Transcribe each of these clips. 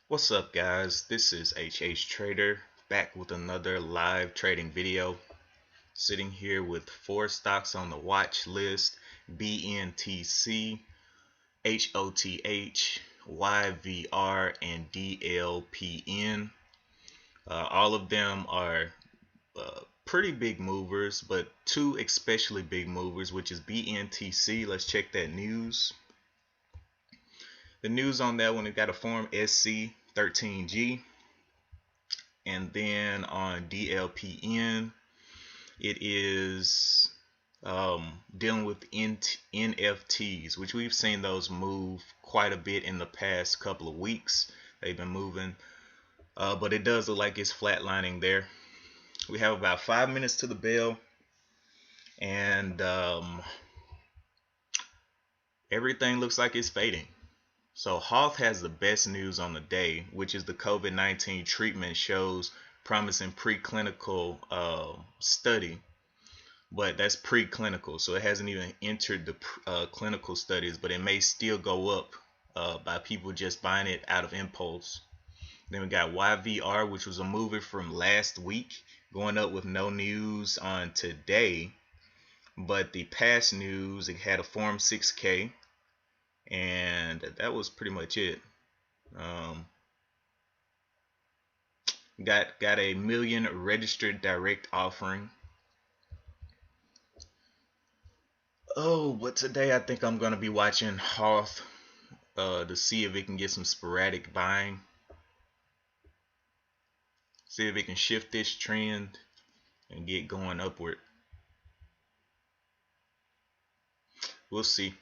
What's up, guys? This is Trader back with another live trading video. Sitting here with 4 stocks on the watch list: BNTC, HOTH, YVR, and DLPN. All of them are pretty big movers, but 2 especially big movers, which is BNTC. Let's check that news. The news on that one, it got a form SC13G. And then on DLPN, it is dealing with NFTs, which we've seen those move quite a bit in the past couple of weeks. They've been moving, but it does look like it's flatlining there. We have about 5 minutes to the bell, and everything looks like it's fading. So HOTH has the best news on the day, which is the COVID-19 treatment shows promising preclinical study, but that's preclinical, so it hasn't even entered the clinical studies, but it may still go up by people just buying it out of impulse. Then we got YVR, which was a mover from last week, going up with no news on today, but the past news, it had a form 6K. And that was pretty much it. Got a million registered direct offering. Oh, but today I think I'm gonna be watching HOTH to see if it can get some sporadic buying. See if it can shift this trend and get going upward. We'll see.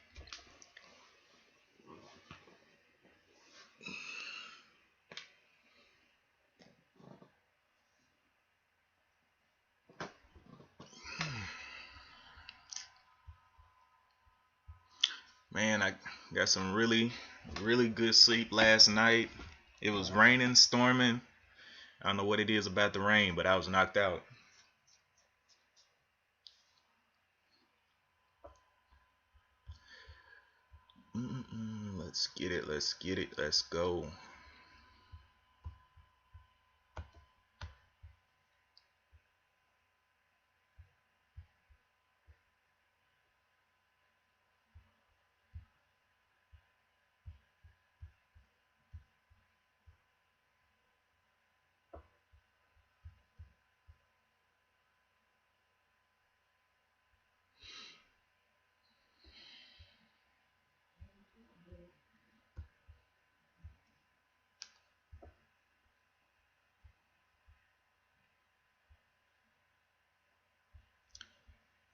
Man, I got some really good sleep last night. It was raining, storming. I don't know what it is about the rain, but I was knocked out. Let's get it. Let's go.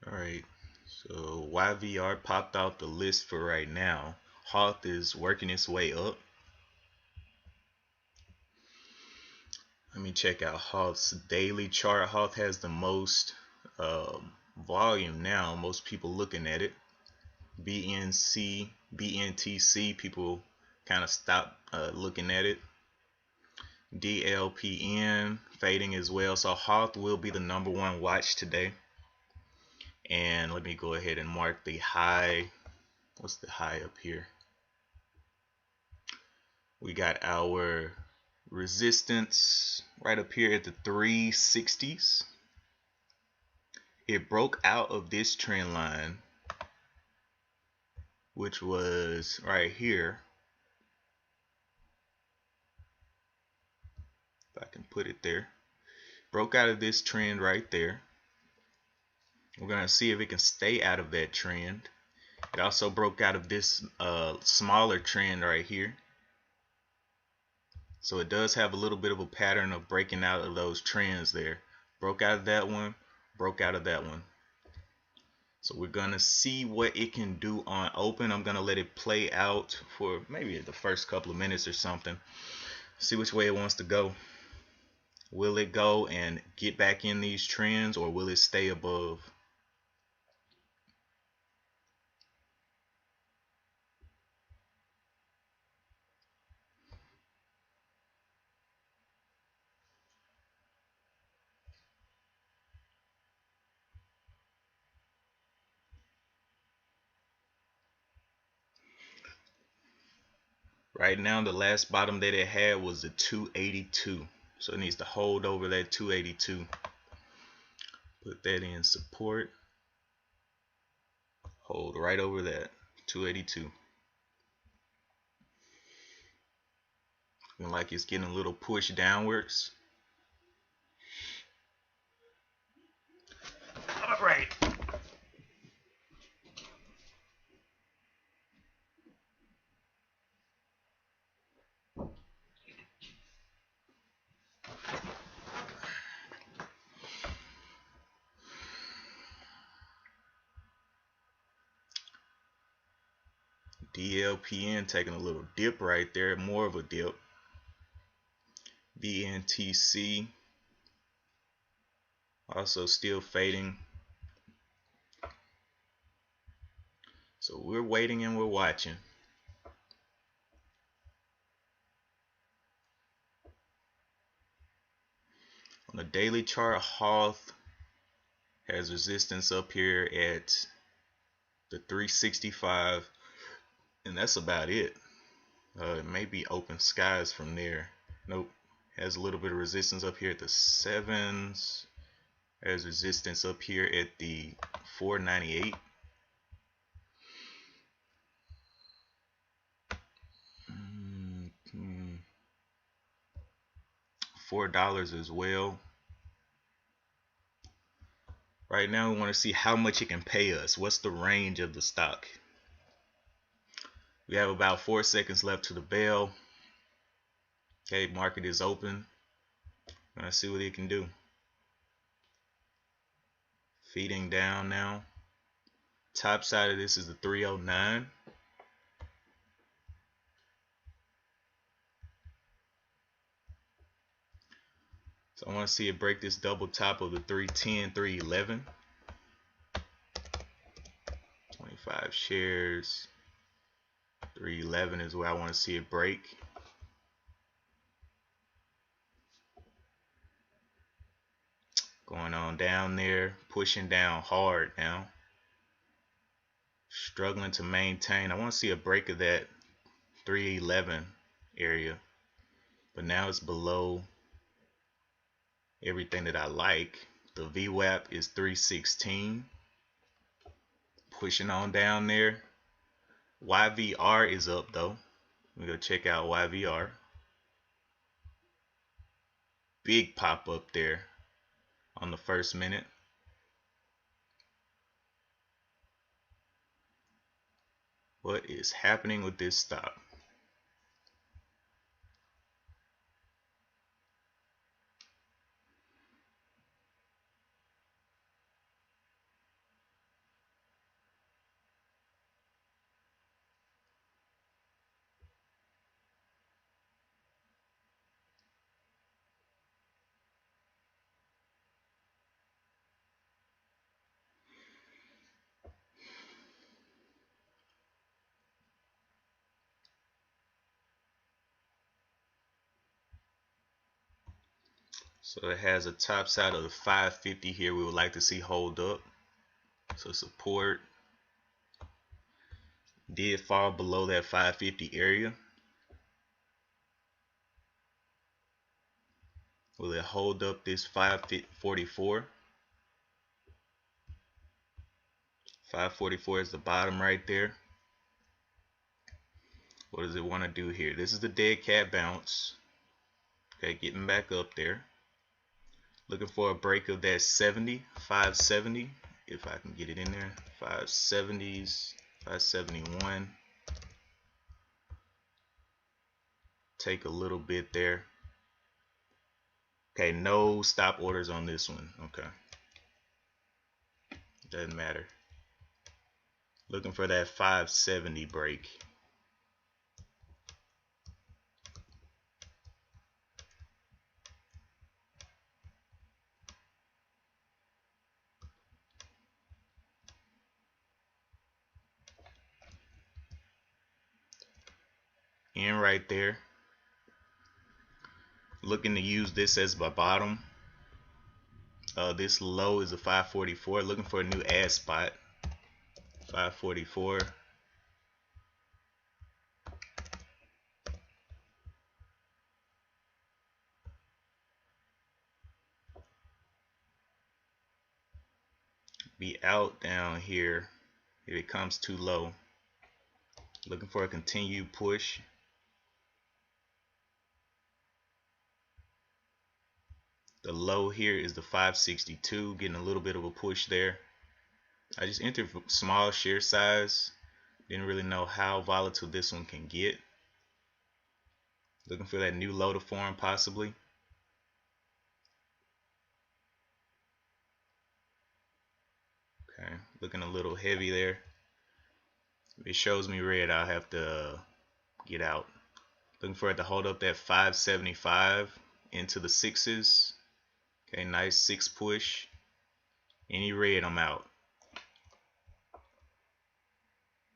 Alright, so YVR popped out the list for right now. HOTH is working its way up. Let me check out HOTH's daily chart. HOTH has the most volume now, most people looking at it. BNTC, people kind of stopped looking at it. DLPN fading as well. So HOTH will be the #1 watch today. And let me go ahead and mark the high. What's the high up here? We got our resistance right up here at the 360s. It broke out of this trend line, which was right here. If I can put it there. Broke out of this trend right there. We're going to see if it can stay out of that trend. It also broke out of this smaller trend right here. So it does have a little bit of a pattern of breaking out of those trends there. Broke out of that one, broke out of that one. So we're gonna see what it can do on open. I'm gonna let it play out for maybe the first couple of minutes or something. See which way it wants to go. Will it go and get back in these trends, or will it stay above? Right now, the last bottom that it had was the 282. So it needs to hold over that 282. Put that in support. Hold right over that 282. Looking like it's getting a little push downwards. All right. DLPN taking a little dip right there, more of a dip. BNTC also still fading. So we're waiting and we're watching. On the daily chart, Hoth has resistance up here at the 365, and that's about it. It may be open skies from there. Nope. Has a little bit of resistance up here at the 7s. Has resistance up here at the 498. $4 as well. Right now we want to see how much it can pay us. What's the range of the stock? We have about 4 seconds left to the bell. Okay, market is open. Let's see what it can do. Feeding down now. Top side of this is the 309. So I want to see it break this double top of the 310, 311. 25 shares. 311 is where I want to see it break. Going on down there, pushing down hard now. Struggling to maintain. I want to see a break of that 311 area. But now it's below everything that I like. The VWAP is 316. Pushing on down there. YVR is up though. We go check out YVR. Big pop up there on the first minute. What is happening with this stock? So it has a top side of the 550 here we would like to see hold up. So support did fall below that 550 area. Will it hold up this 544? 544 is the bottom right there. What does it want to do here? This is the dead cat bounce. Okay, getting back up there. Looking for a break of that 70, 570, if I can get it in there. 570s, 571. Take a little bit there. Okay, no stop orders on this one. Okay. Doesn't matter. Looking for that 570 break. In right there. Looking to use this as my bottom. This low is a 544. Looking for a new add spot. 544. Be out down here if it comes too low. Looking for a continued push. The low here is the 562, getting a little bit of a push there. I just entered small share size. Didn't really know how volatile this one can get. Looking for that new low to form possibly. Okay, looking a little heavy there. If it shows me red, I'll have to get out. Looking for it to hold up that 575 into the sixes. Okay, nice 6 push. Any red, I'm out.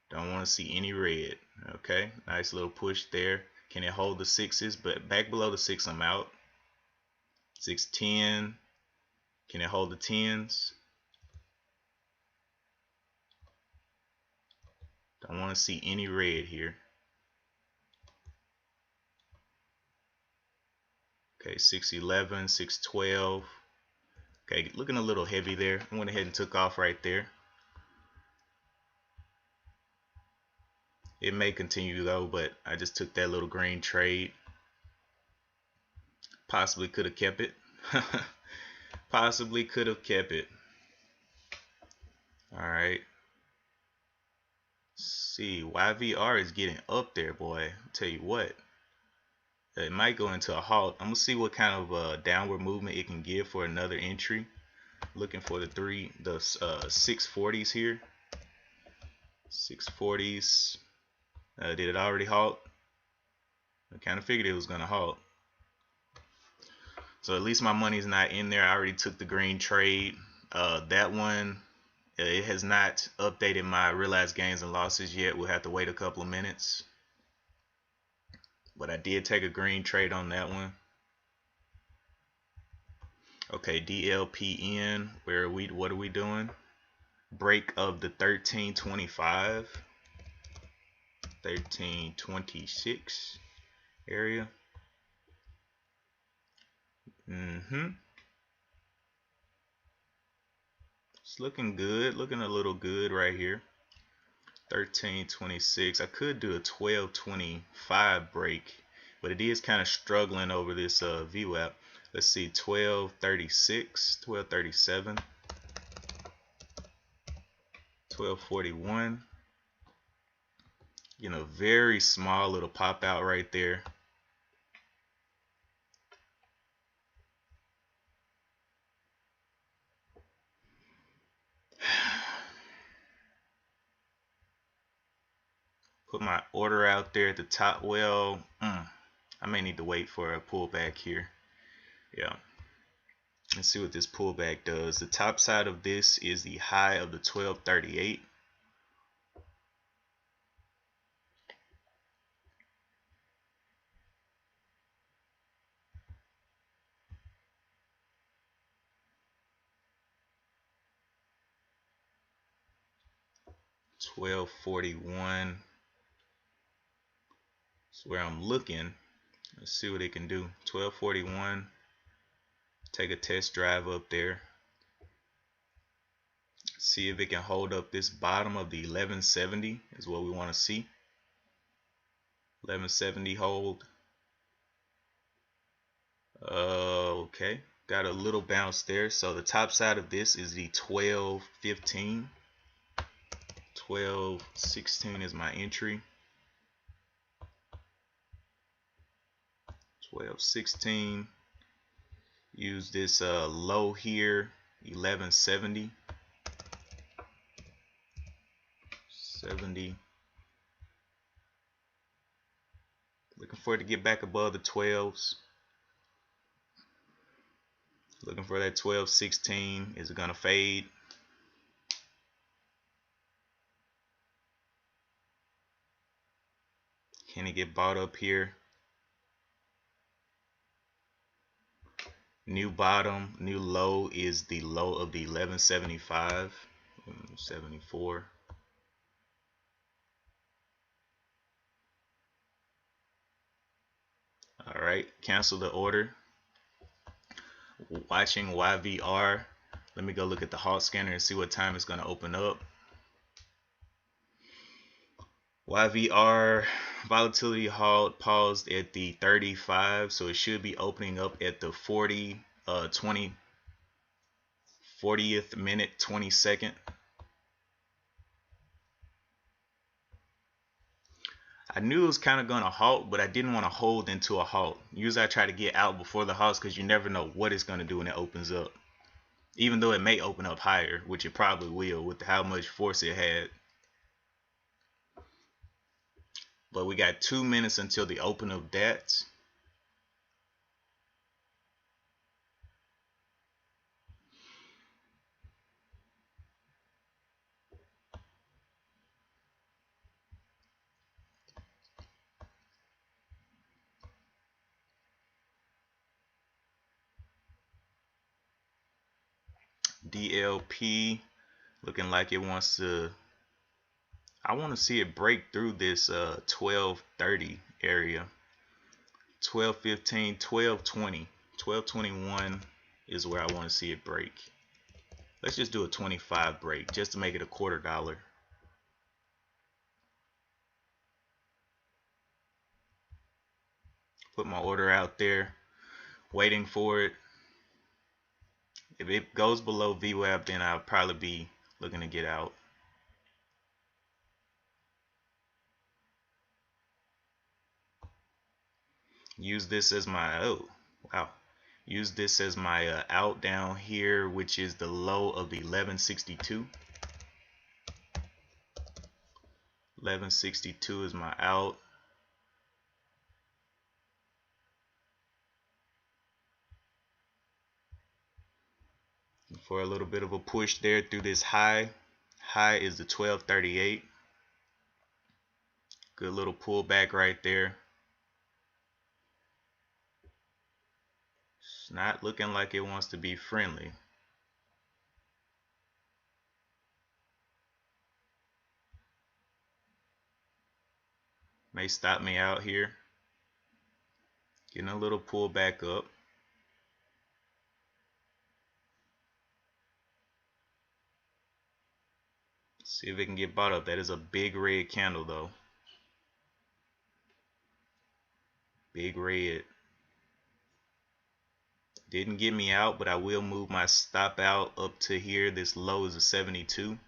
Don't want to see any red. Okay, nice little push there. Can it hold the sixes? But back below the 6, I'm out. 610. Can it hold the 10s? Don't want to see any red here. Okay, 611, 612. Okay, looking a little heavy there. I went ahead and took off right there. It may continue though, but I just took that little green trade. Possibly could have kept it. Possibly could have kept it. All right. See, YVR is getting up there, boy. I'll tell you what. It might go into a halt. I'm gonna see what kind of downward movement it can give for another entry. Looking for the 640s here. 640s. Did it already halt? I kind of figured it was gonna halt. So at least my money's not in there. I already took the green trade. That one, it has not updated my realized gains and losses yet. We'll have to wait a couple of minutes. But I did take a green trade on that one. Okay, DLPN, where are we? What are we doing? Break of the 1325, 1326 area. It's looking good, looking a little good right here. 1326. I could do a 1225 break, but it is kind of struggling over this VWAP. Let's see, 1236, 1237, 1241. You know, very small little pop out right there. Put my order out there at the top. Well, I may need to wait for a pullback here. Yeah. Let's see what this pullback does. The top side of this is the high of the 1238. $12.41. That's where I'm looking. Let's see what it can do. $12.41. Take a test drive up there. See if it can hold up this bottom of the 1170 is what we want to see. 1170 hold. Okay, got a little bounce there. So the top side of this is the 1215. 1216 is my entry. 1216. Use this low here, 1170. 70. Looking for it to get back above the 12s. Looking for that 12.16. Is it gonna fade? Can it get bought up here? New bottom, new low is the low of the 1175, 74. All right, cancel the order. Watching YVR. Let me go look at the halt scanner and see what time it's going to open up. YVR volatility halt paused at the 35, so it should be opening up at the 40th minute 22nd. I knew it was kind of going to halt, but I didn't want to hold into a halt. Usually I try to get out before the halts because you never know what it's going to do when it opens up. Even though it may open up higher, which it probably will with how much force it had. But we got 2 minutes until the open of that. DLP looking like it wants to, I want to see it break through this 1230 area. 1215, 1220, 1221 is where I want to see it break. Let's just do a 25 break just to make it $0.25. Put my order out there, waiting for it. If it goes below VWAP, then I'll probably be looking to get out. Use this as my, use this as my out down here, which is the low of the 1162. 1162 is my out. For a little bit of a push there through this high. High is the 1238. Good little pullback right there. It's not looking like it wants to be friendly. May stop me out here. Getting a little pullback up. See if it can get bought up. That is a big red candle though. Big red. Didn't get me out, but I will move my stop out up to here. This low is a 72.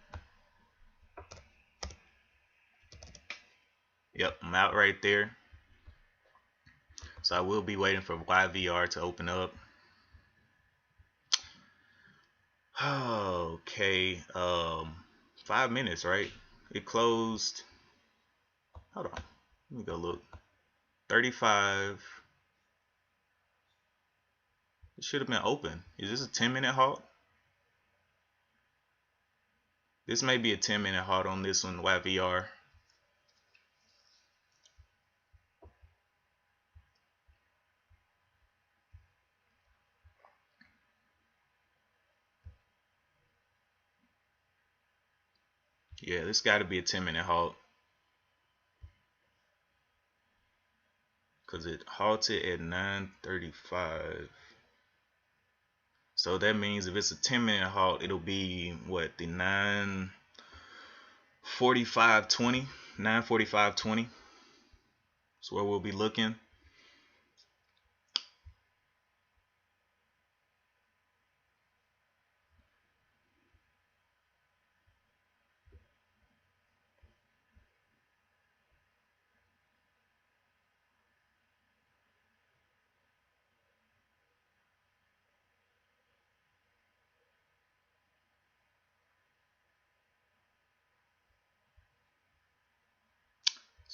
Yep, I'm out right there. So I will be waiting for YVR to open up. Okay, 5 minutes, right? It closed. Hold on, let me go look. 35. It should have been open. Is this a 10-minute halt? This may be a 10-minute halt on this one, YVR. Yeah, this got to be a 10-minute halt. Because it halted at 9:35. So that means if it's a 10-minute halt, it'll be what, the 9:45:20, 9:45:20. That's where we'll be looking.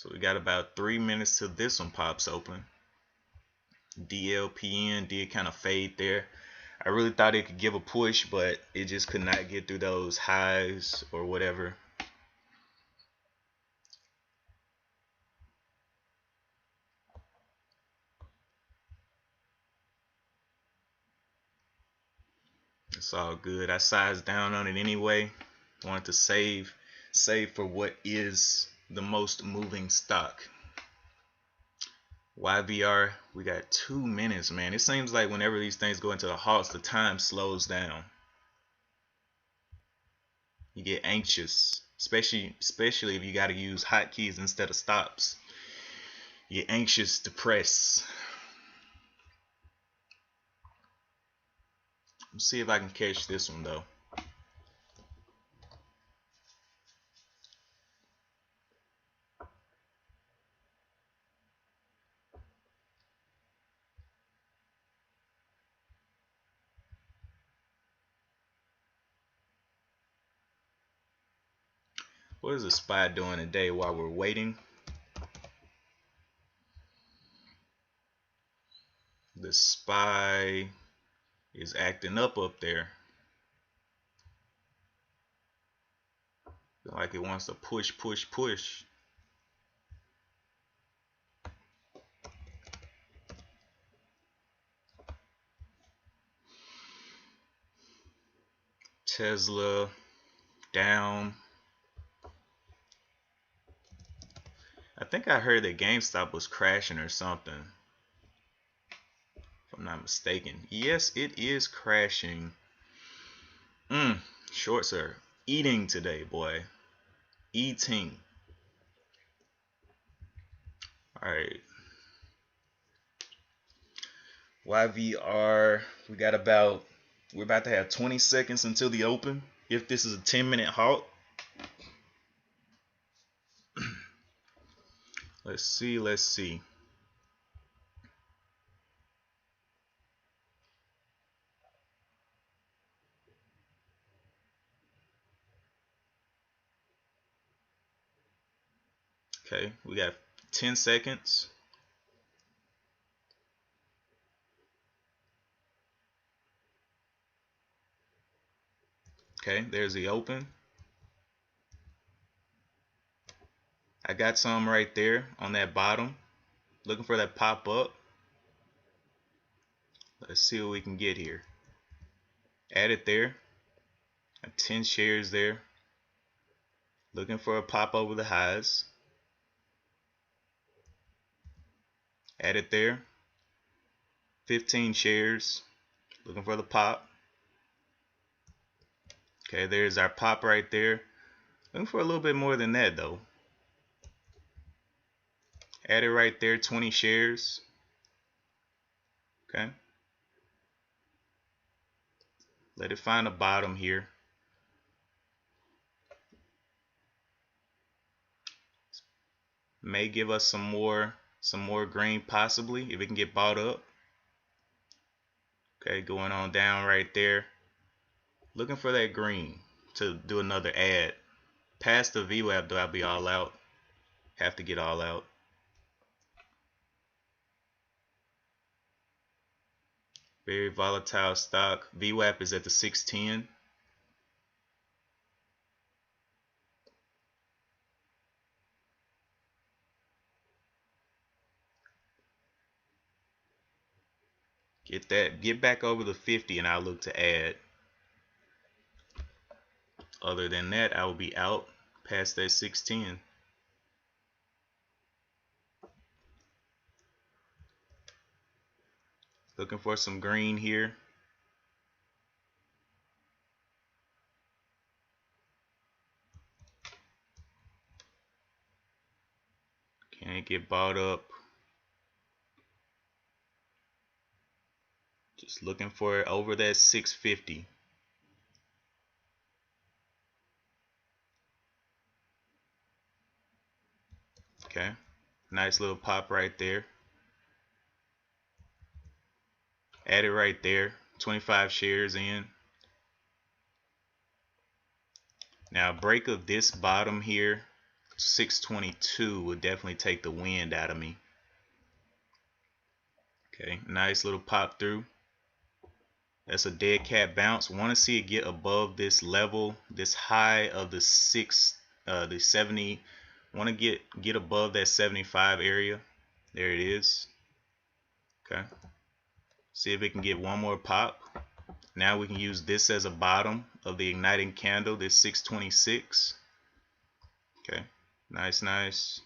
So we got about 3 minutes till this one pops open. DLPN did kind of fade there. I really thought it could give a push, but it just could not get through those highs or whatever. It's all good. I sized down on it anyway. Wanted to save for what is the most moving stock. YVR, we got 2 minutes, man. It seems like whenever these things go into the halts, the time slows down. You get anxious, especially if you got to use hotkeys instead of stops. You get anxious, depressed. Let's see if I can catch this one though. What is the SPY doing today while we're waiting? The SPY is acting up there. Like it wants to push. Tesla down. I think I heard that GameStop was crashing or something, if I'm not mistaken. Yes, it is crashing. Short sir. Eating today, boy. Eating. Alright. YVR. We're about to have 20 seconds until the open. If this is a 10-minute halt. Let's see. Okay, we got 10 seconds. Okay, there's the open. I got some right there on that bottom. Looking for that pop up. Let's see what we can get here. Add it there. 10 shares there. Looking for a pop over the highs. Add it there. 15 shares. Looking for the pop. Okay, there's our pop right there. Looking for a little bit more than that though. Add it right there, 20 shares. Okay. Let it find a bottom here. May give us some more green possibly if it can get bought up. Okay, going on down right there. Looking for that green to do another add. Past the VWAP though, I'll be all out. Have to get all out. Very volatile stock. VWAP is at the 610. Get back over the 50 and I'll look to add. Other than that, I will be out past that 610. Looking for some green here. Can't get bought up. Just looking for it over that 650. Okay, nice little pop right there. Add it right there, 25 shares in. Now break of this bottom here 622 would definitely take the wind out of me. Okay, nice little pop through. That's a dead cat bounce. Want to see it get above this level, this high of the 70. Want to get above that 75 area. There it is. Okay. See if it can get one more pop. Now we can use this as a bottom of the igniting candle, this 626. Okay. Nice, nice.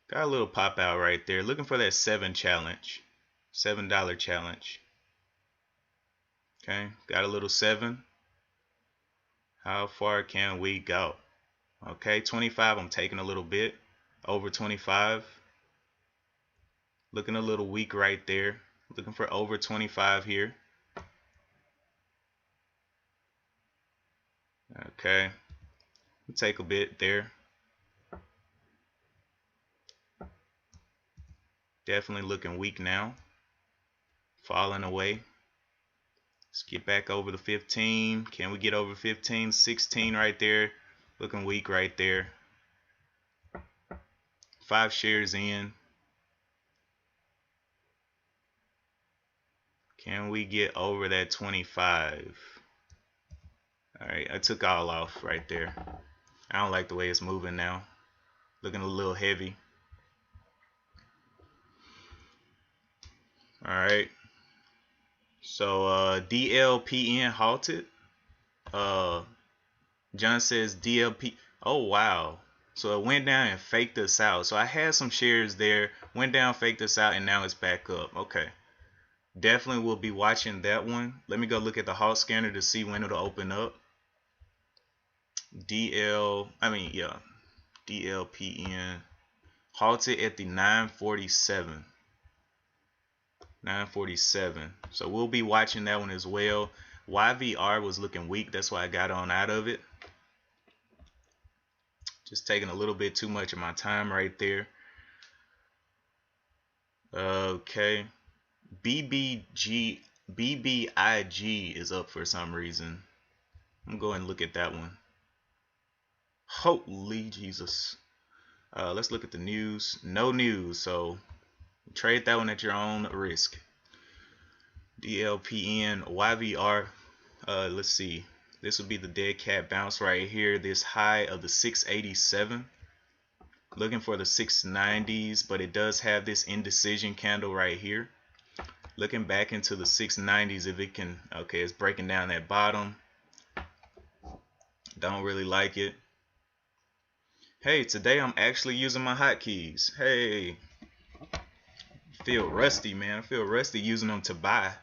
Got a little pop out right there. Looking for that $7 challenge. $7 challenge. Okay. Got a little 7. How far can we go? Okay. 25. I'm taking a little bit. Over 25. Looking a little weak right there. Looking for over 25 here. Okay. We'll take a bit there. Definitely looking weak now. Falling away. Let's get back over the 15. Can we get over 15? 16 right there. Looking weak right there. 5 shares in. Can we get over that 25? Alright, I took all off right there. I don't like the way it's moving now. Looking a little heavy. Alright. So DLPN halted. John says DLP. Oh wow. So it went down and faked us out. So I had some shares there. Went down, faked us out, and now it's back up. Okay. Definitely will be watching that one. Let me go look at the halt scanner to see when it'll open up. DLPN halted at the 947. 947. So we'll be watching that one as well. YVR was looking weak. That's why I got on out of it. Just taking a little bit too much of my time right there. Okay. BBIG is up for some reason. I'm going to look at that one. Holy Jesus. Let's look at the news. No news, so trade that one at your own risk. DLPN YVR. Let's see. This would be the dead cat bounce right here. This high of the 687. Looking for the 690s, but it does have this indecision candle right here. Looking back into the 690s if it can. Okay, it's breaking down that bottom. Don't really like it. Hey, today I'm actually using my hotkeys. Hey, feel rusty, man. I feel rusty using them to buy,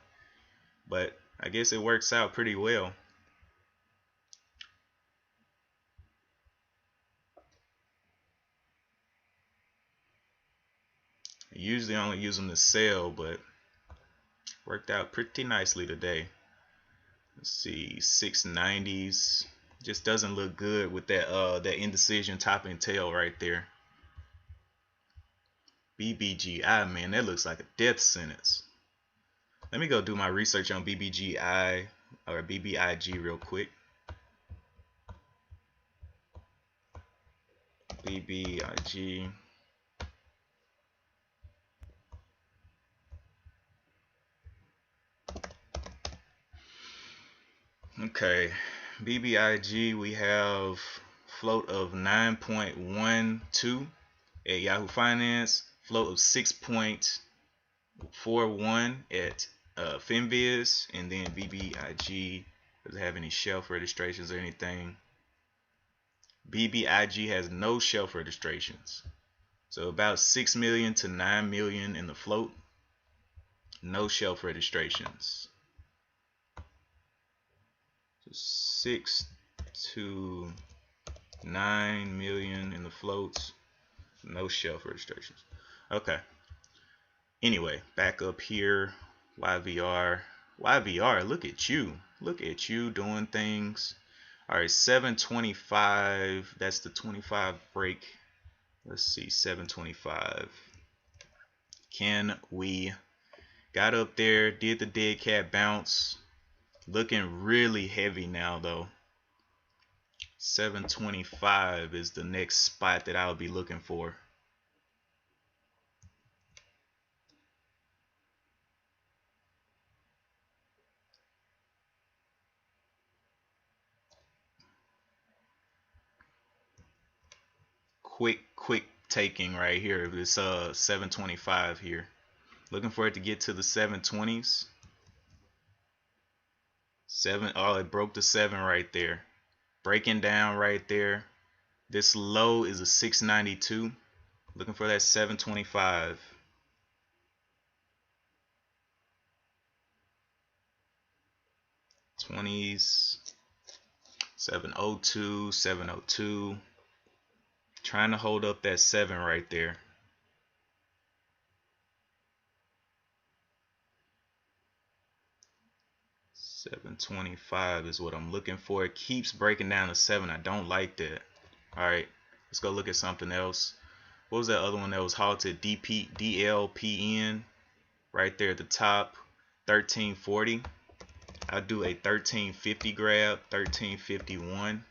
but I guess it works out pretty well. I usually only use them to sell, but worked out pretty nicely today. Let's see, 690s. Just doesn't look good with that that indecision top and tail right there. BBGI, man, that looks like a death sentence. Let me go do my research on BBGI or BBIG real quick. BBIG. Okay, BBIG, we have float of 9.12 at Yahoo Finance, float of 6.41 at Finviz, and then BBIG doesn't have any shelf registrations or anything. BBIG has no shelf registrations, so about 6 million to 9 million in the float, no shelf registrations. 6 to 9 million in the floats, no shelf registrations. Okay. Anyway, back up here, YVR. YVR, look at you. Look at you doing things. All right, 725. That's the 25 break. Let's see, 725. Can we? Got up there, did the dead cat bounce. Looking really heavy now though. 725 is the next spot that I'll be looking for. Quick taking right here. This 725 here. Looking for it to get to the 720s. Oh, it broke the 7 right there. Breaking down right there. This low is a 692. Looking for that 725. 20s. 702, 702. Trying to hold up that 7 right there. $7.25 is what I'm looking for. It keeps breaking down to 7. I don't like that. Alright, let's go look at something else. What was that other one that was halted? DLPN right there at the top. 1340. I'll do a 1350 grab. 1351.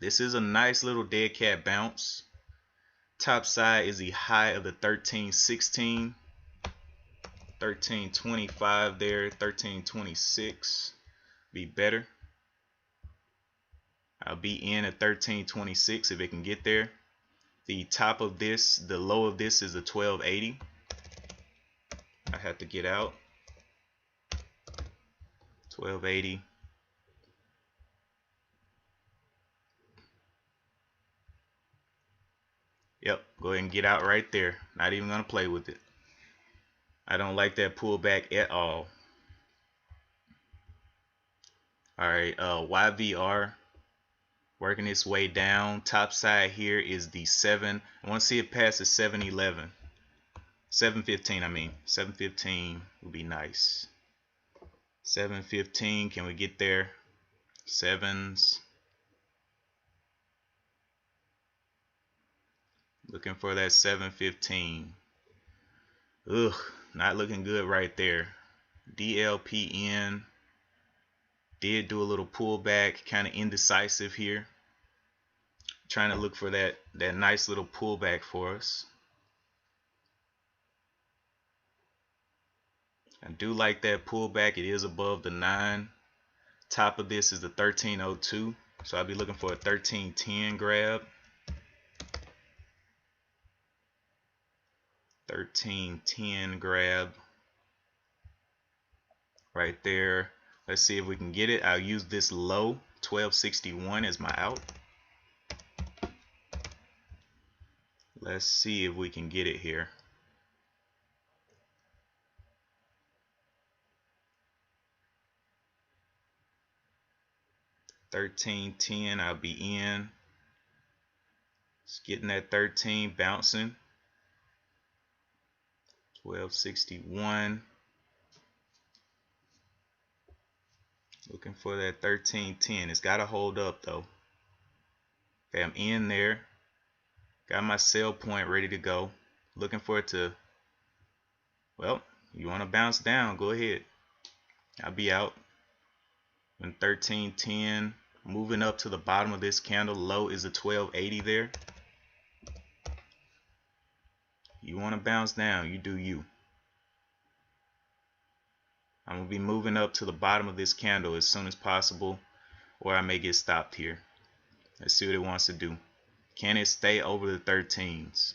This is a nice little dead cat bounce. Top side is the high of the 1316. 1325 there. 1326 be better. I'll be in at 1326 if it can get there. The top of this, the low of this is a 1280. I have to get out. 1280. Yep, go ahead and get out right there. Not even gonna play with it. I don't like that pullback at all. Alright, YVR working its way down. Top side here is the 7. I want to see it past the 711. 715, I mean. 715 would be nice. 715, can we get there? 7s. Looking for that 715. Ugh, not looking good right there. DLPN did do a little pullback, kind of indecisive here. Trying to look for that nice little pullback for us. I do like that pullback. It is above the 9. Top of this is the 1302. So I'll be looking for a 1310 grab. 1310 grab. Right there. Let's see if we can get it. I'll use this low, 1261 as my out. Let's see if we can get it here. $13.10, I'll be in. Just getting that 13 bouncing. 1261. Looking for that 13.10. It's got to hold up though. Okay, I'm in there. Got my sell point ready to go. Looking for it to, well, you want to bounce down, go ahead. I'll be out. And 13.10. Moving up to the bottom of this candle. Low is a 1280 there. You want to bounce down, you do you. I'm going to be moving up to the bottom of this candle as soon as possible, or I may get stopped here. Let's see what it wants to do. Can it stay over the 13s?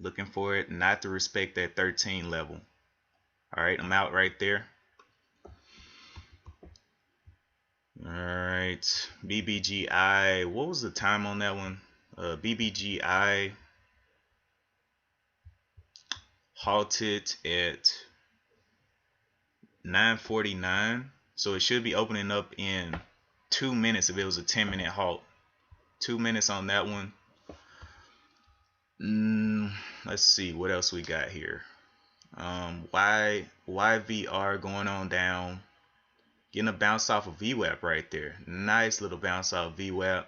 Looking for it not to respect that 13 level. Alright, I'm out right there. Alright, BBGI. What was the time on that one? BBGI halted at 9:49, so it should be opening up in 2 minutes if it was a 10-minute halt. 2 minutes on that one. Let's see what else we got here. YVR going on down, getting a bounce off of VWAP right there. Nice little bounce off VWAP.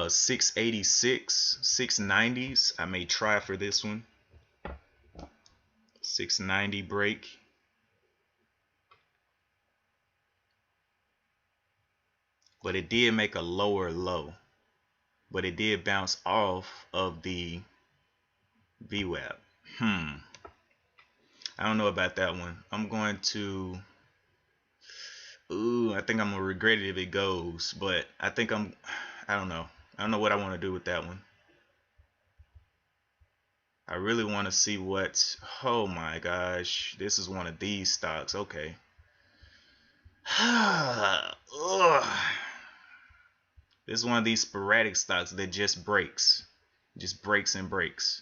686, 690s. I may try for this one. 690 break. but it did make a lower low, but it did bounce off of the VWAP. I don't know about that one. I'm going to, I think I'm gonna regret it if it goes, but I don't know. I don't know what I want to do with that one. I really want to see what, oh my gosh, this is one of these stocks. Okay. This is one of these sporadic stocks that just breaks and breaks.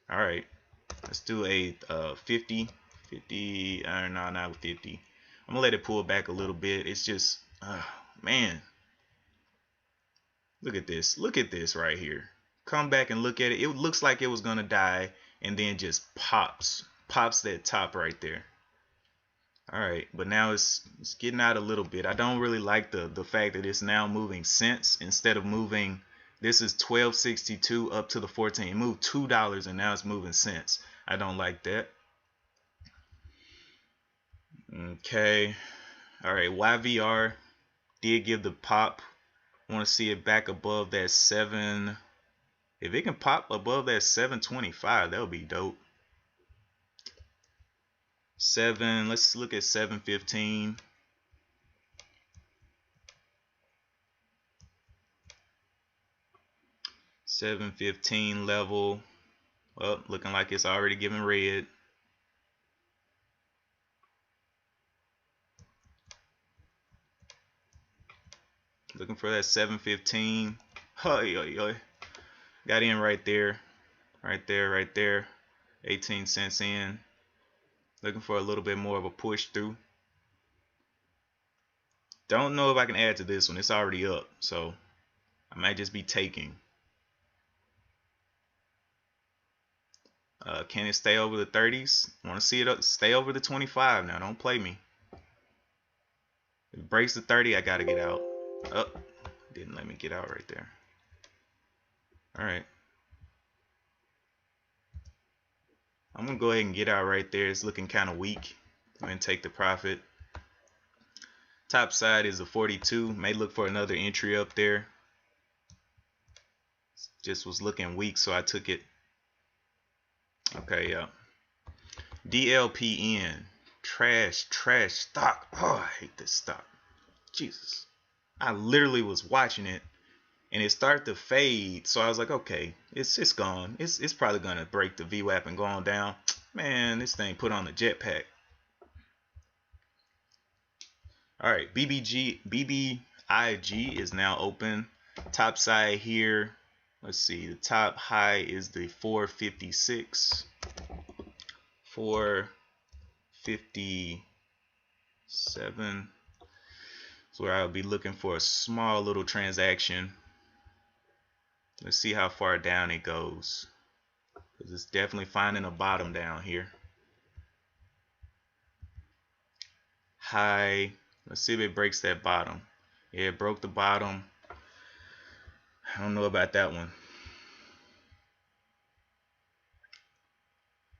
All right, let's do a 50. No, not 50. I'm gonna let it pull back a little bit. It's just, man, look at this right here. Come back and look at it. It looks like it was gonna die, and then just pops that top right there. All right, but now it's getting out a little bit. I don't really like the fact that it's now moving cents instead of moving. This is 12.62 up to the 14. It moved $2 and now it's moving cents. I don't like that. Okay. All right, YVR did give the pop. I want to see it back above that 7. If it can pop above that 725, that would be dope. 7, let's look at 715. $7.15 level. Well, looking like it's already giving red. Looking for that 7.15. Got in right there. Right there. 18 cents in. Looking for a little bit more of a push through. Don't know if I can add to this one. It's already up, so I might just be taking. Can it stay over the 30s? I want to see it up, stay over the 25 now. Don't play me. If it breaks the 30, I gotta get out. Oh, didn't let me get out right there. All right. I'm gonna go ahead and get out right there. It's looking kind of weak. I'm gonna take the profit. Top side is a 42. May look for another entry up there. Just was looking weak, so I took it. Okay, yeah. DLPN. Trash stock. Oh, I hate this stock. Jesus. I literally was watching it and it started to fade. So I was like, okay, it's gone. It's probably gonna break the VWAP and go on down. Man, this thing put on the jetpack. All right, BBIG is now open. Top side here. Let's see, the top high is the 456. 457. That's where I'll be looking for a small little transaction. Let's see how far down it goes, because it's definitely finding a bottom down here. High. Let's see if it breaks that bottom. Yeah, it broke the bottom. I don't know about that one.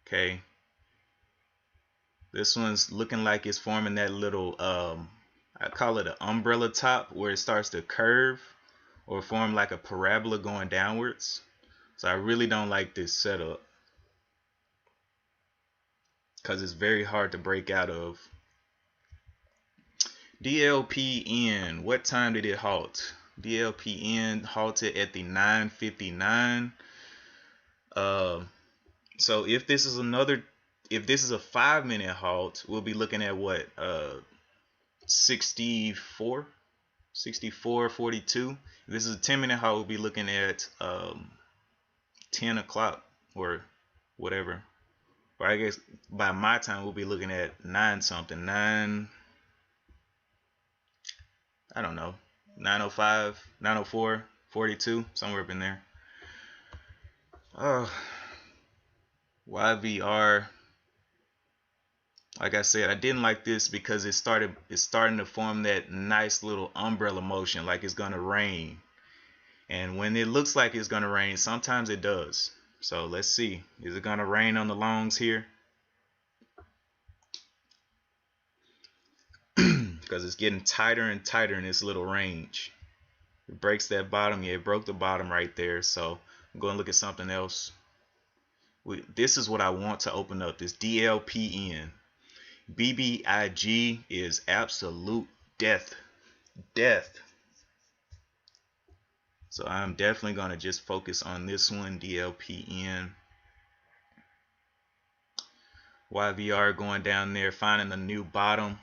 Okay. This one's looking like it's forming that little, I call it an umbrella top, where it starts to curve or form like a parabola going downwards. So I really don't like this setup because it's very hard to break out of. DLPN, what time did it halt? DLPN halted at the 9:59. So if this is a 5-minute halt, we'll be looking at what, 64.42. If this is a 10-minute halt, we'll be looking at 10 o'clock or whatever. Or I guess by my time we'll be looking at 9 something, I don't know, 9:05, 9:04, 42, somewhere up in there. YVR. Like I said, I didn't like this because it's starting to form that nice little umbrella motion, like it's gonna rain. And when it looks like it's gonna rain, sometimes it does. So let's see, is it gonna rain on the longs here? because it's getting tighter and tighter in this little range. It breaks that bottom. Yeah, it broke the bottom right there. So I'm going to look at something else. This is what I want to open up, this DLPN. BBIG is absolute death. So I'm definitely going to just focus on this one, DLPN. YVR going down there, finding a new bottom.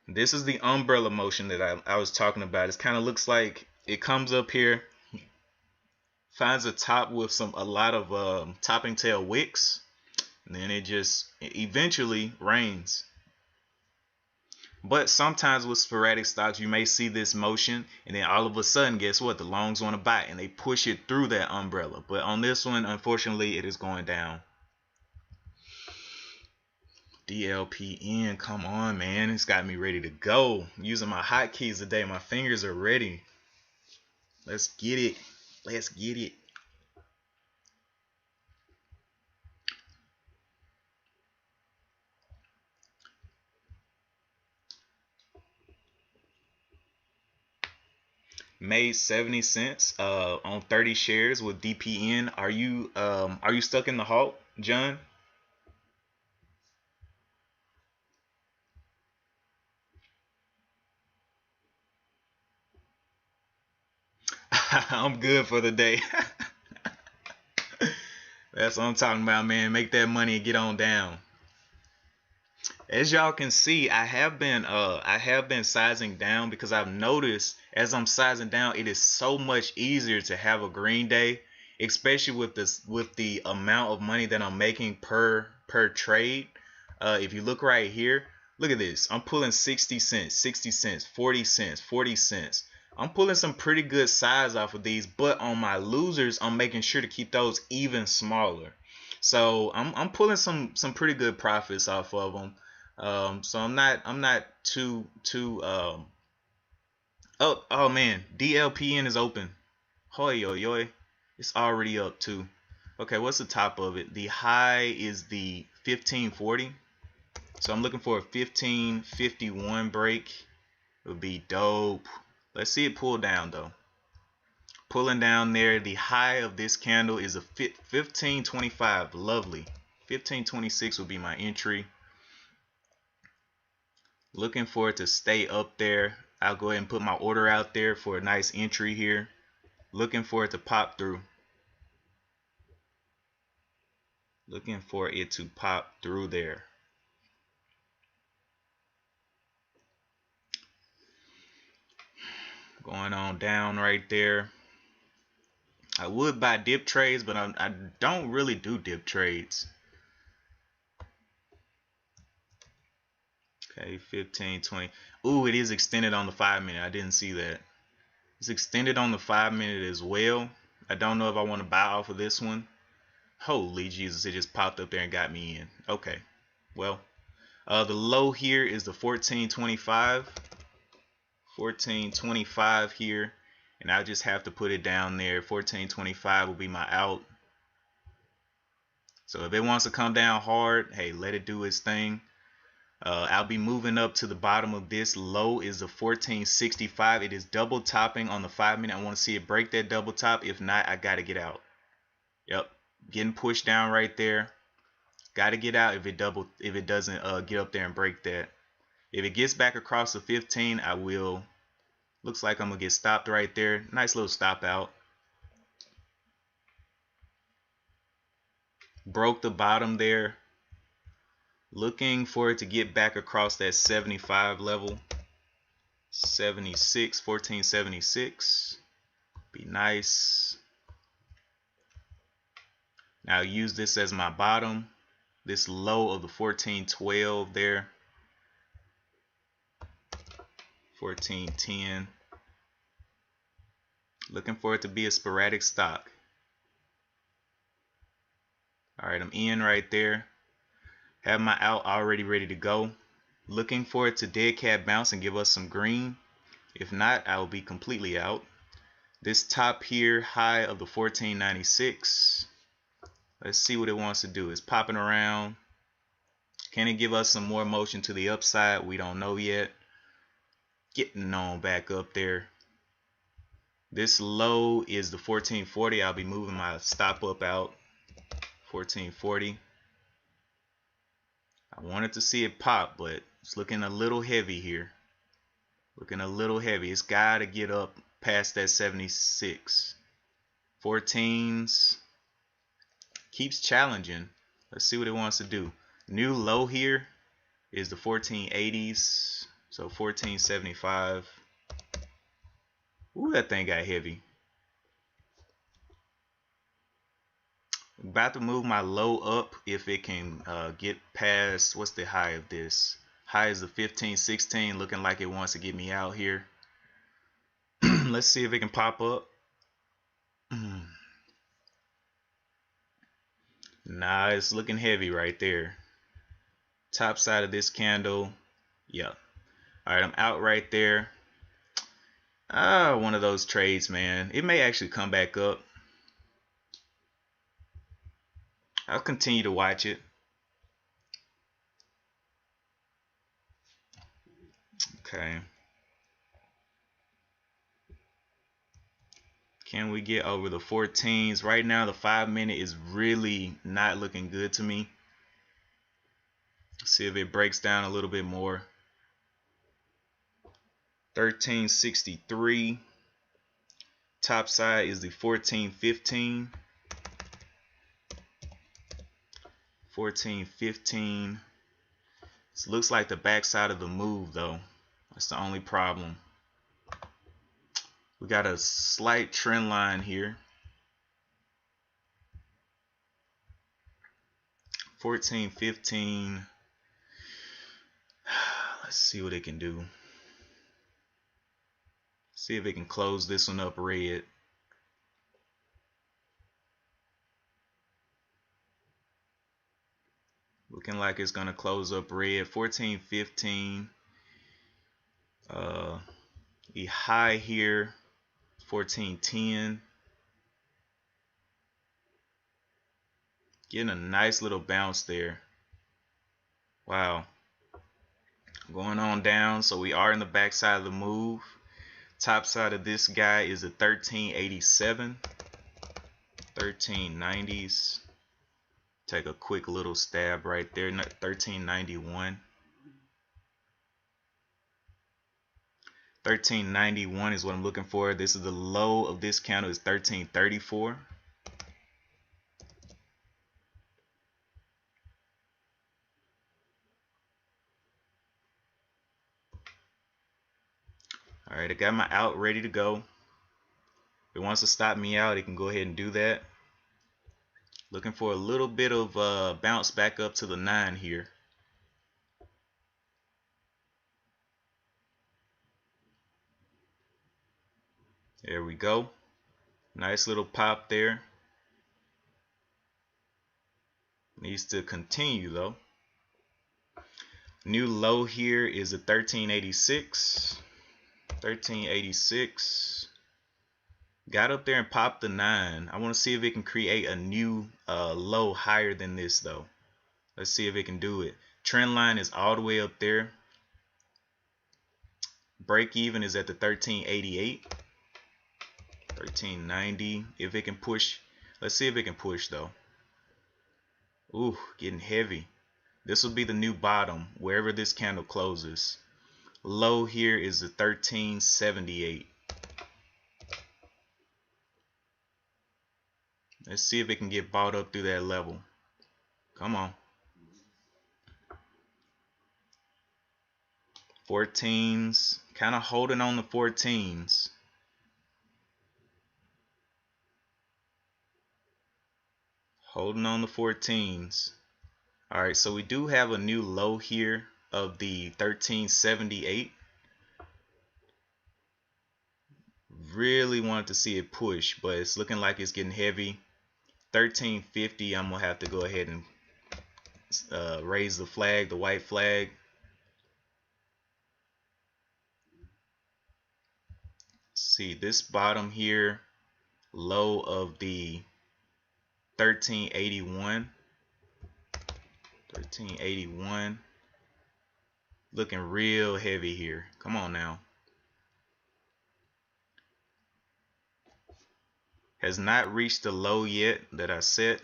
This is the umbrella motion that I was talking about. It kind of looks like it comes up here, finds a top with a lot of topping tail wicks, and then it eventually rains. But sometimes with sporadic stocks, you may see this motion, and then all of a sudden, guess what? The longs want to buy, and they push it through that umbrella. But on this one, unfortunately, it is going down. DLPN, come on, man. It's got me ready to go. I'm using my hotkeys today. My fingers are ready. Let's get it. Let's get it. Made 70 cents on 30 shares with DPN. Are you stuck in the halt, John? I'm good for the day. That's what I'm talking about, man. Make that money and get on down. As y'all can see, I have been sizing down because I've noticed as I'm sizing down, it is so much easier to have a green day, especially with the amount of money that I'm making per trade. If you look right here, look at this. I'm pulling 60 cents, 60 cents, 40 cents, 40 cents. I'm pulling some pretty good size off of these, but on my losers, I'm making sure to keep those even smaller. So I'm pulling some pretty good profits off of them. So I'm not too oh man, DLPN is open. Hoi yo yo, it's already up too. Okay, what's the top of it? The high is the 1540. So I'm looking for a 1551 break. It would be dope. Let's see it pull down though. Pulling down there, the high of this candle is a 1525. Lovely. 1526 would be my entry. Looking for it to stay up there. I'll go ahead and put my order out there for a nice entry here. Looking for it to pop through. Looking for it to pop through there. Going on down right there. I would buy dip trades, but I don't really do dip trades. Okay, 15, 20. Ooh, it is extended on the 5-minute. I didn't see that. It's extended on the 5-minute as well. I don't know if I want to buy off of this one. Holy Jesus, it just popped up there and got me in. Okay, well, the low here is the 1425. 1425 here, and I'll just have to put it down there. 1425 will be my out. So if it wants to come down hard, hey, let it do its thing. I'll be moving up to the bottom of this. Low is the 1465. It is double topping on the 5-minute. I want to see it break that double top. If not, I got to get out. Yep, getting pushed down right there. Got to get out if it doesn't get up there and break that. If it gets back across the 15, I will. Looks like I'm going to get stopped right there. Nice little stop out. Broke the bottom there. Looking for it to get back across that 75 level. 76, 1476. Be nice. Now I'll use this as my bottom. This low of the 1412 there. 1410. Looking for it to be a sporadic stock. All right, I'm in right there. Have my out already ready to go. Looking for it to dead cat bounce and give us some green. If not, I will be completely out. This top here, high of the 1496. Let's see what it wants to do. It's popping around. Can it give us some more motion to the upside? We don't know yet. Getting on back up there. This low is the 1440. I'll be moving my stop up out. 1440. I wanted to see it pop, but it's looking a little heavy here. Looking a little heavy. It's got to get up past that 76. 14s. Keeps challenging. Let's see what it wants to do. New low here is the 1480s. So 1475. Ooh, that thing got heavy. About to move my low up if it can get past, what's the high of this? High is the 1516, looking like it wants to get me out here. Let's see if it can pop up. Nah, it's looking heavy right there. Top side of this candle. Yep. Alright, I'm out right there. One of those trades, man. It may actually come back up. I'll continue to watch it. Okay. Can we get over the 14s? Right now, the 5-minute is really not looking good to me. See if it breaks down a little bit more. 1363. Top side is the 1415. 1415. This looks like the backside of the move, though. That's the only problem. We got a slight trend line here. 1415. Let's see what it can do. See if it can close this one up red. Looking like it's gonna close up red. 1415. The high here, 1410. Getting a nice little bounce there. Wow. Going on down, so we are in the backside of the move. Top side of this guy is a 1387. 1390s. Take a quick little stab right there. 1391. 1391 is what I'm looking for. This is the low of this candle is 1334. All right, I got my out ready to go. If it wants to stop me out, it can go ahead and do that. Looking for a little bit of bounce back up to the 9 here. There we go. Nice little pop there. Needs to continue though. New low here is a 1386. 1386. Got up there and popped the 9. I want to see if it can create a new low higher than this though. Let's see if it can do it. Trend line is all the way up there. Break even is at the 1388. 1390. If it can push, let's see if it can push though. Ooh, getting heavy. This will be the new bottom wherever this candle closes. Low here is the 1378. Let's see if it can get bought up through that level. Come on. 14s, kind of holding on the 14s. Holding on the 14s. All right, so we do have a new low here of the 1378. Really wanted to see it push, but it's looking like it's getting heavy. 1350, I'm gonna have to go ahead and raise the flag, the white flag. See this bottom here, low of the 1381. 1381. Looking real heavy here. Come on now. Has not reached the low yet that I set.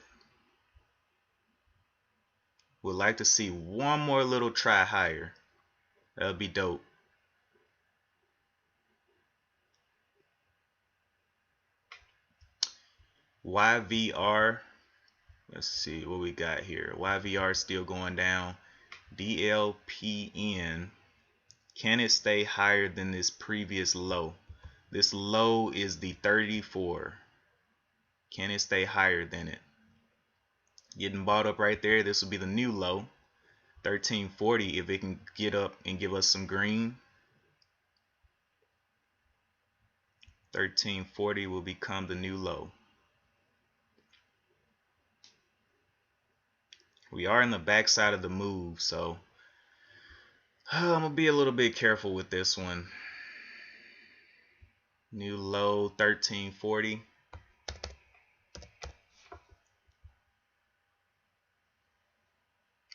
Would like to see one more little try higher. That would be dope. YVR. Let's see what we got here. YVR still going down. DLPN. Can it stay higher than this previous low? This low is the 34. Can it stay higher than it? Getting bought up right there. This will be the new low. 1340 if it can get up and give us some green. 1340 will become the new low. We are in the backside of the move, so I'm gonna be a little bit careful with this one. New low 1340.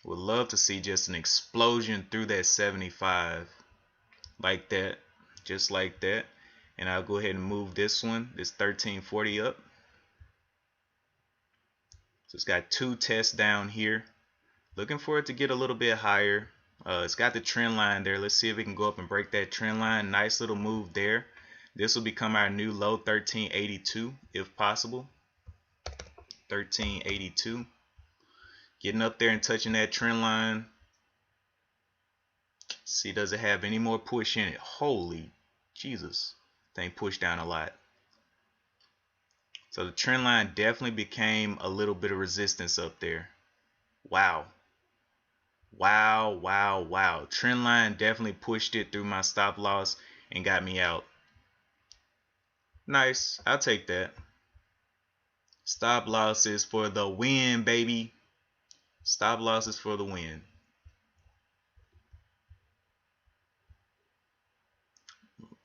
Would love to see just an explosion through that 75 like that, just like that. And I'll go ahead and move this one, this 1340 up. So it's got two tests down here. Looking for it to get a little bit higher. It's got the trend line there. Let's see if it can go up and break that trend line. Nice little move there. This will become our new low, 1382 if possible. 1382. Getting up there and touching that trend line. See, does it have any more push in it? Holy Jesus. Thing pushed down a lot. So the trend line definitely became a little bit of resistance up there. Wow. Wow, wow, wow. Trend line definitely pushed it through my stop loss and got me out. Nice. I'll take that. Stop losses for the win, baby. Stop losses for the win.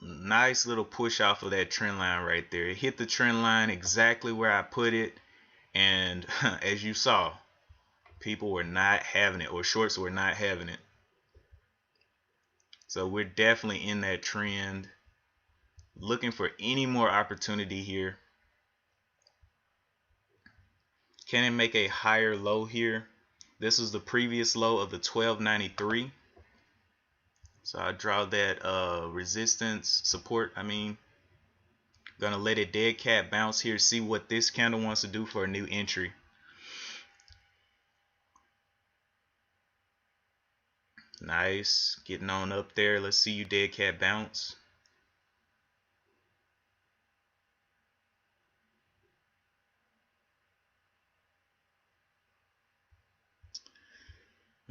Nice little push off of that trend line right there. It hit the trend line exactly where I put it. And as you saw, people were not having it, or shorts were not having it. So we're definitely in that trend. Looking for any more opportunity here. Can it make a higher low here? This is the previous low of the 1293. So I draw that resistance support. Gonna let it dead cat bounce here. See what this candle wants to do for a new entry. Nice, getting on up there. Let's see you dead cat bounce.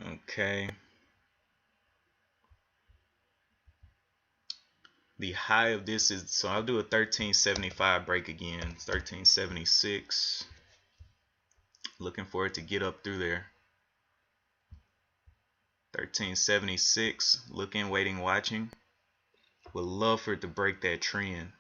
Okay. The high of this is, so I'll do a 1375 break again. 1376. Looking for it to get up through there. 1376. Looking, waiting, watching. Would love for it to break that trend.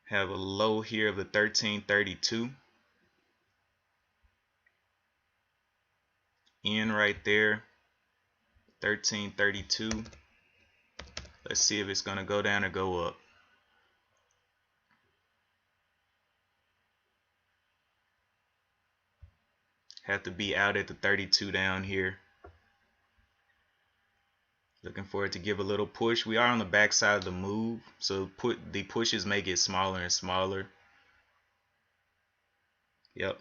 Have a low here of the 1332. In right there. 1332. Let's see if it's going to go down or go up. Have to be out at the 32 down here. Looking for it to give a little push. We are on the back side of the move, so the pushes may get smaller and smaller. Yep.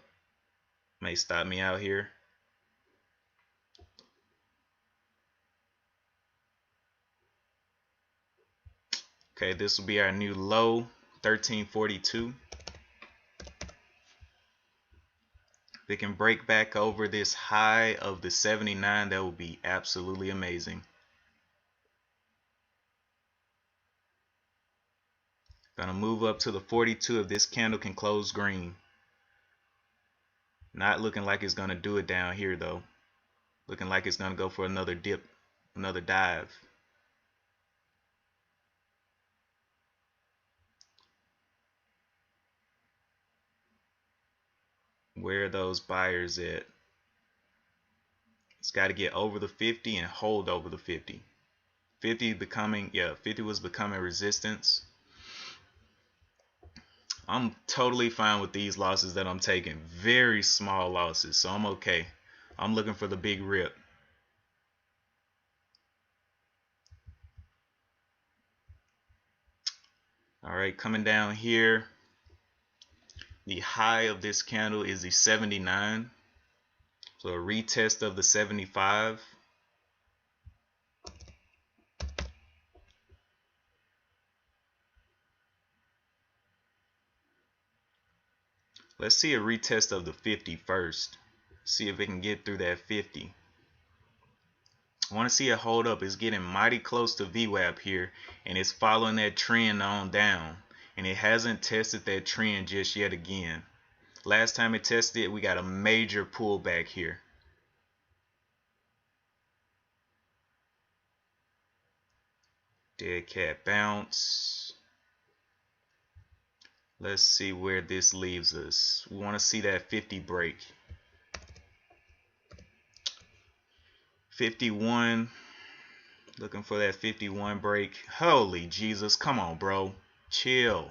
May stop me out here. Okay, this will be our new low, 1342. If it can break back over this high of the 79, that would be absolutely amazing. Gonna move up to the 42 if this candle can close green. Not looking like it's gonna do it down here though. Looking like it's gonna go for another dip, another dive. Where are those buyers at? It's got to get over the 50 and hold over the 50. 50 becoming, yeah, 50 was becoming resistance. I'm totally fine with these losses that I'm taking. Very small losses, so I'm okay. I'm looking for the big rip. All right, coming down here, the high of this candle is the 79. So a retest of the 75. Let's see a retest of the 50 first. See if it can get through that 50. I want to see it hold up. It's getting mighty close to VWAP here, and it's following that trend on down, and it hasn't tested that trend just yet again. Last time it tested it, we got a major pullback here. Dead cat bounce. Let's see where this leaves us. We want to see that 50 break. 51. Looking for that 51 break. Holy Jesus, come on, bro. Chill.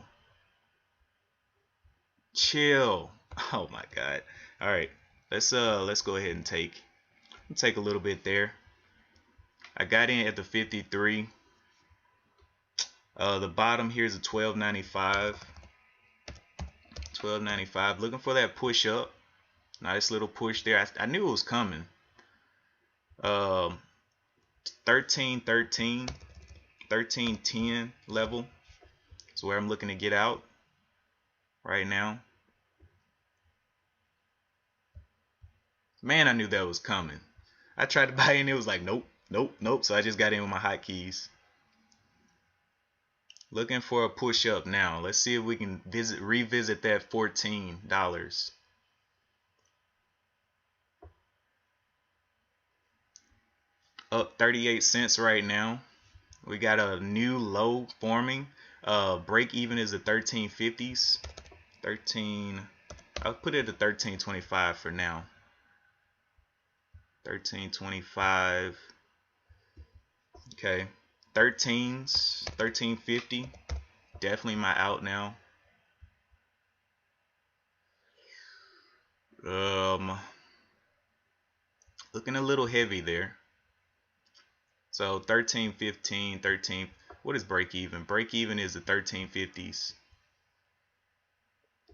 Chill. Oh my God. All right. Let's go ahead and take a little bit there. I got in at the 53. The bottom here is a 12.95. 12.95. Looking for that push up. Nice little push there. I knew it was coming. 13.13, 13.10 level is where I'm looking to get out right now. Man, I knew that was coming. I tried to buy in, it was like nope, nope, nope. So I just got in with my hotkeys. Looking for a push up now. Let's see if we can revisit that $14. Up 38 cents right now. We got a new low forming. Break even is the 1350s. I'll put it at 1325 for now. 1325. Okay. 13s, 1350. Definitely my out now. Looking a little heavy there. So 1315, 13. What is break even? Break even is the 1350s.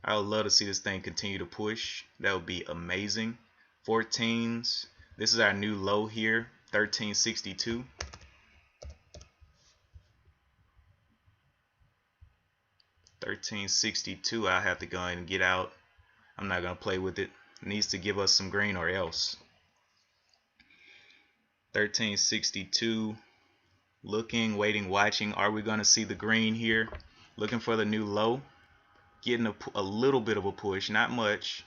I would love to see this thing continue to push. That would be amazing. 14s. This is our new low here, 1362. 1362. I have to go ahead and get out. I'm not gonna play with it. It needs to give us some green or else. 1362. Looking, waiting, watching. Are we gonna see the green here? Looking for the new low. Getting a little bit of a push, not much.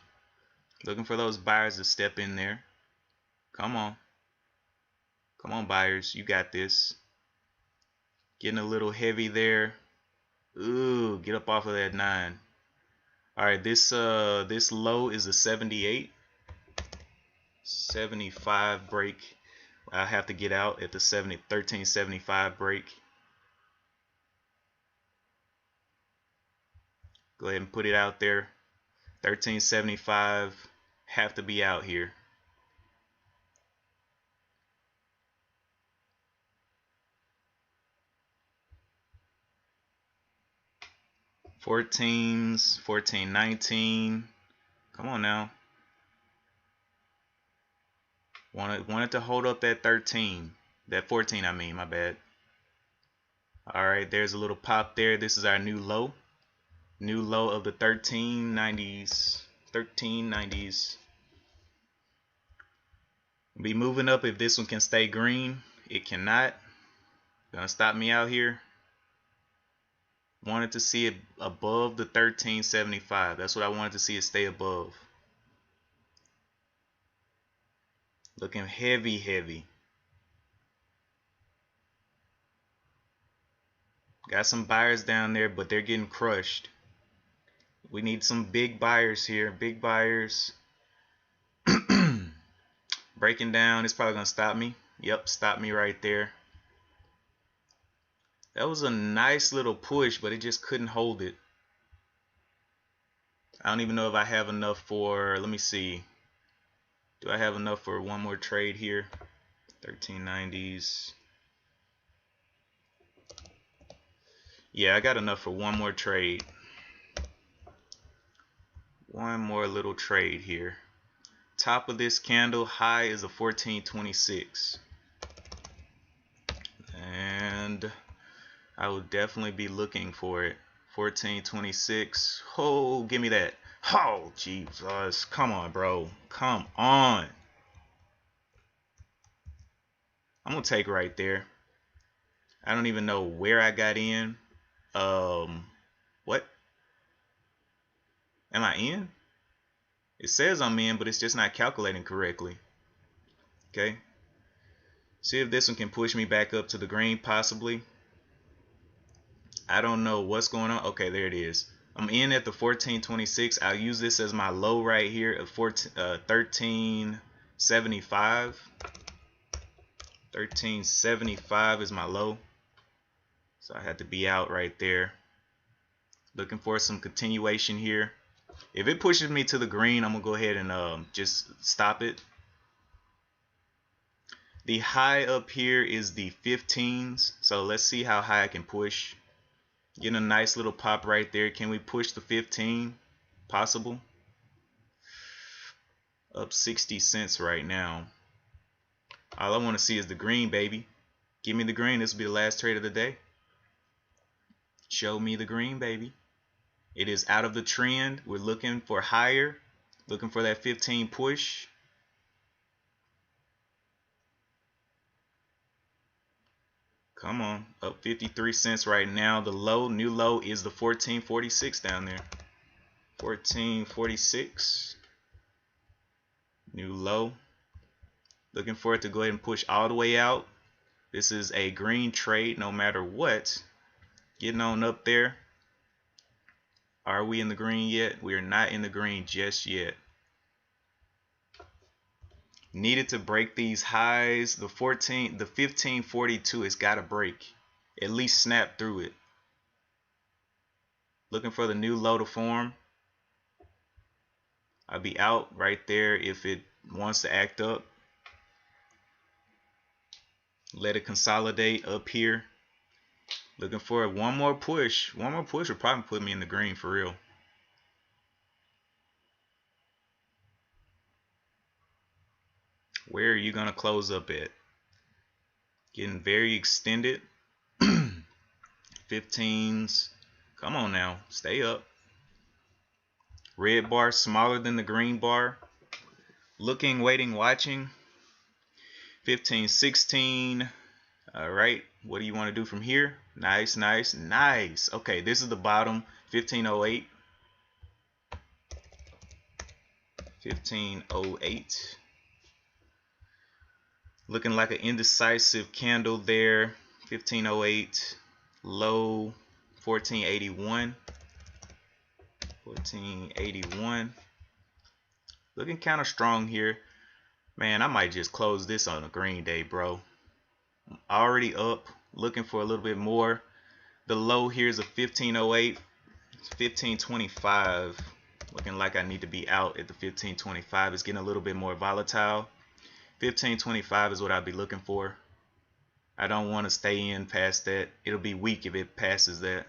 Looking for those buyers to step in there. Come on. Come on, buyers. You got this. Getting a little heavy there. Ooh, get up off of that 9. All right, this low is a 78. 75 break. I have to get out at the 1375 break. Go ahead and put it out there. 1375. Have to be out here. $14s, 14.19. Come on now. Wanted to hold up that 13. That 14, I mean, my bad. Alright, there's a little pop there. This is our new low. New low of the 1390s. 1390s. Be moving up if this one can stay green. It cannot. Gonna stop me out here. Wanted to see it above the 1375. That's what I wanted to see it stay above. Looking heavy, heavy. Got some buyers down there, but they're getting crushed. We need some big buyers here. Big buyers. breaking down. It's probably gonna stop me. Yep, stop me right there. That was a nice little push, but it just couldn't hold it. I don't even know if I have enough for, let me see. Do I have enough for one more trade here? 1390s. Yeah, I got enough for one more trade. One more little trade here. Top of this candle, high is a 1426. And I will definitely be looking for it. 1426. Oh, give me that. Oh, Jesus. Come on, bro. Come on. I'm going to take right there. I don't even know where I got in. What? Am I in? It says I'm in, but it's just not calculating correctly. Okay. See if this one can push me back up to the green, possibly. I don't know what's going on. Okay, there it is. I'm in at the 1426. I'll use this as my low right here of 1375. 1375 is my low. So I had to be out right there. Looking for some continuation here. If it pushes me to the green, I'm going to go ahead and just stop it. The high up here is the 15s. So let's see how high I can push. Getting a nice little pop right there. Can we push the 15? Possible. Up 60 cents right now. All I want to see is the green, baby. Give me the green. This will be the last trade of the day. Show me the green, baby. It is out of the trend. We're looking for higher. Looking for that 15 push. Come on. Up 53 cents right now. The low, new low is the 1446 down there. 1446. New low. Looking for it to go ahead and push all the way out. This is a green trade no matter what. Getting on up there. Are we in the green yet? We are not in the green just yet. Needed to break these highs. The 1542 has got to break. At least snap through it. Looking for the new low to form. I'll be out right there if it wants to act up. Let it consolidate up here. Looking for one more push. One more push will probably put me in the green for real. Where are you going to close up at? Getting very extended. 15s. Come on now. Stay up. Red bar smaller than the green bar. Looking, waiting, watching. 15, 16. All right. What do you want to do from here? Nice, nice, nice. Okay, this is the bottom. 1508. 1508. Looking like an indecisive candle there. 1508. Low 1481. 1481. Looking kind of strong here. Man, I might just close this on a green day, bro. I'm already up. Looking for a little bit more. The low here is a 1508. 1525. Looking like I need to be out at the 1525. It's getting a little bit more volatile. 1525 is what I'll be looking for. I don't want to stay in past that. It'll be weak if it passes that.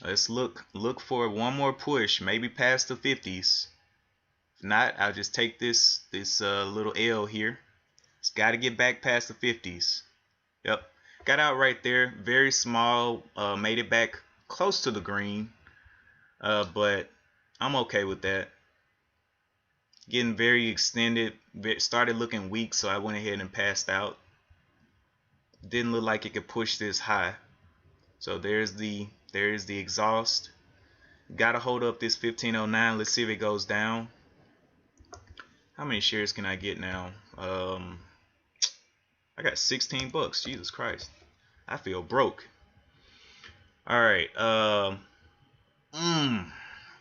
Let's look for one more push, maybe past the 50s. If not, I'll just take this little L here. It's got to get back past the 50s. Yep, got out right there. Very small. Made it back close to the green, but I'm okay with that. Getting very extended. Started looking weak, so I went ahead and passed out. Didn't look like it could push this high. So there's the exhaust. Gotta hold up this 1509. Let's see if it goes down. How many shares can I get now? I got 16 bucks. Jesus Christ. I feel broke. All right.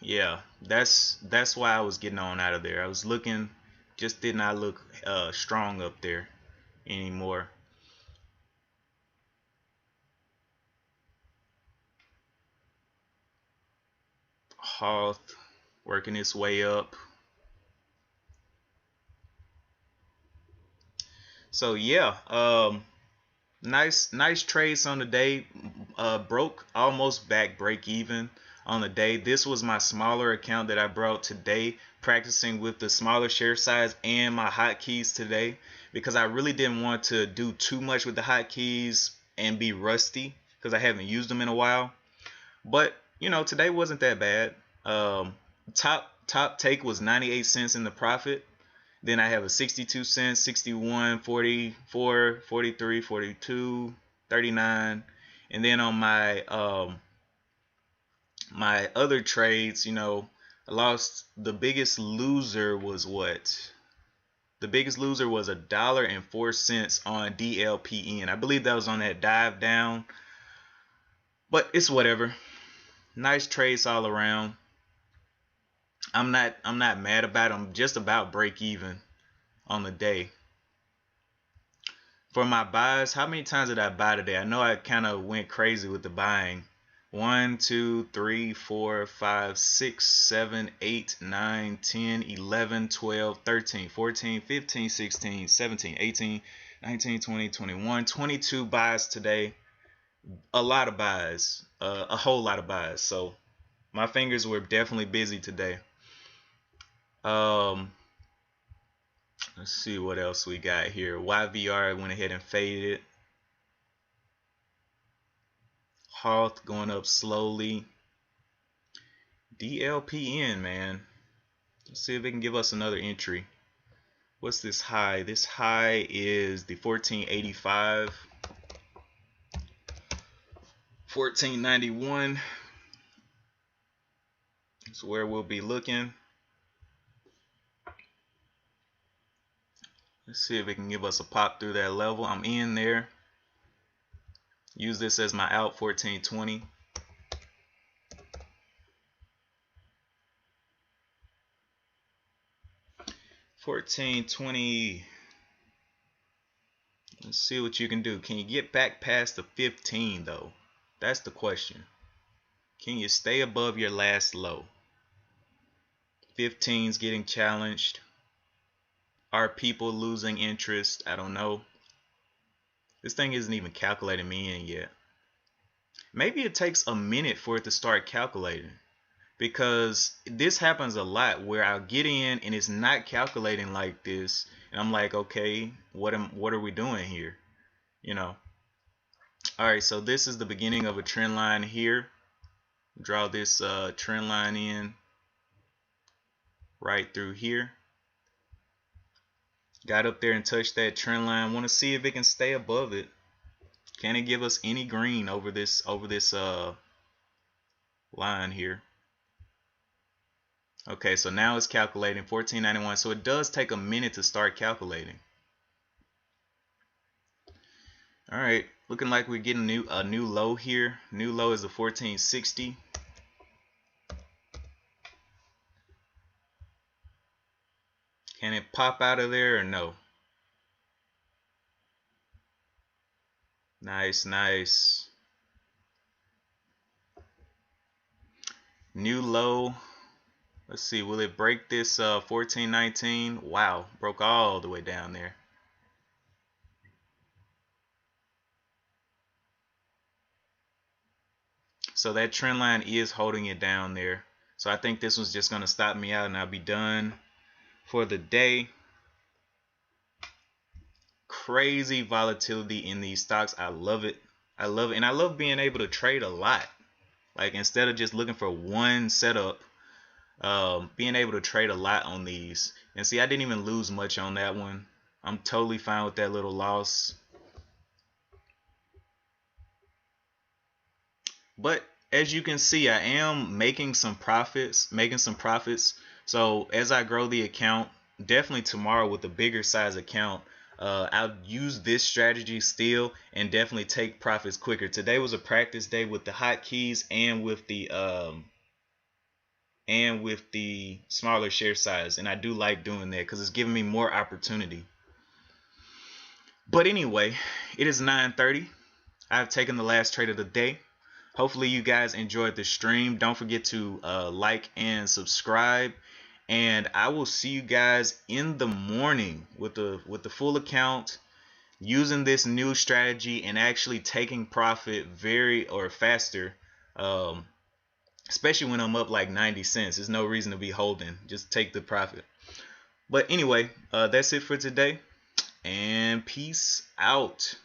Yeah, that's why I was getting on out of there. I was looking just did not look strong up there anymore. Hoth working its way up. So yeah, nice trades on the day. Broke almost back break even on the day. This was my smaller account that I brought today, practicing with the smaller share size and my hotkeys today, because I really didn't want to do too much with the hotkeys and be rusty because I haven't used them in a while. But you know, today wasn't that bad. Top take was 98 cents in the profit. Then I have a 62 cents, 61, 44, 43, 42, 39. And then on my other trades, you know, I lost. The biggest loser was what? The biggest loser was $1.04 on DLPN. I believe that was on that dive down. But it's whatever. Nice trades all around. I'm not mad about it. I'm just about break even on the day. For my buys, how many times did I buy today? I know I kind of went crazy with the buying. 1, 2, 3, 4, 5, 6, 7, 8, 9, 10, 11, 12, 13, 14, 15, 16, 17, 18, 19, 20, 21, 22 buys today. A lot of buys, a whole lot of buys. So my fingers were definitely busy today. Let's see what else we got here. YVR went ahead and faded. Hoth going up slowly. DLPN, man. Let's see if they can give us another entry. What's this high? This high is the 1485. 1491. That's where we'll be looking. Let's see if it can give us a pop through that level. I'm in there. Use this as my out, 1420. $14.20. Let's see what you can do. Can you get back past the 15 though? That's the question. Can you stay above your last low? 15's getting challenged. Are people losing interest? I don't know. This thing isn't even calculating me in yet. Maybe it takes a minute for it to start calculating, because this happens a lot where I'll get in and it's not calculating like this, and I'm like, okay, what are we doing here? You know. All right, so this is the beginning of a trend line here. Draw this trend line in right through here. Got up there and touched that trend line. Want to see if it can stay above it. Can it give us any green over this line here? Okay, so now it's calculating 1491. So it does take a minute to start calculating. All right, looking like we're getting a new low here. New low is a 1460. Can it pop out of there or no? Nice, nice. New low. Let's see, will it break this 1419? Wow, broke all the way down there. So that trend line is holding it down there. So I think this was just going to stop me out and I'll be done for the day. Crazy volatility in these stocks. I love it. I love it. And I love being able to trade a lot. Like, instead of just looking for one setup, being able to trade a lot on these. And see, I didn't even lose much on that one. I'm totally fine with that little loss. But as you can see, I am making some profits. So as I grow the account, definitely tomorrow with a bigger size account, I'll use this strategy still and definitely take profits quicker. Today was a practice day with the hotkeys and with the and with the smaller share size. And I do like doing that because it's giving me more opportunity. But anyway, it is 9:30. I've taken the last trade of the day. Hopefully you guys enjoyed the stream. Don't forget to like and subscribe. And I will see you guys in the morning with the full account, using this new strategy and actually taking profit faster. Especially when I'm up like 90 cents. There's no reason to be holding. Just take the profit. But anyway, that's it for today. And peace out.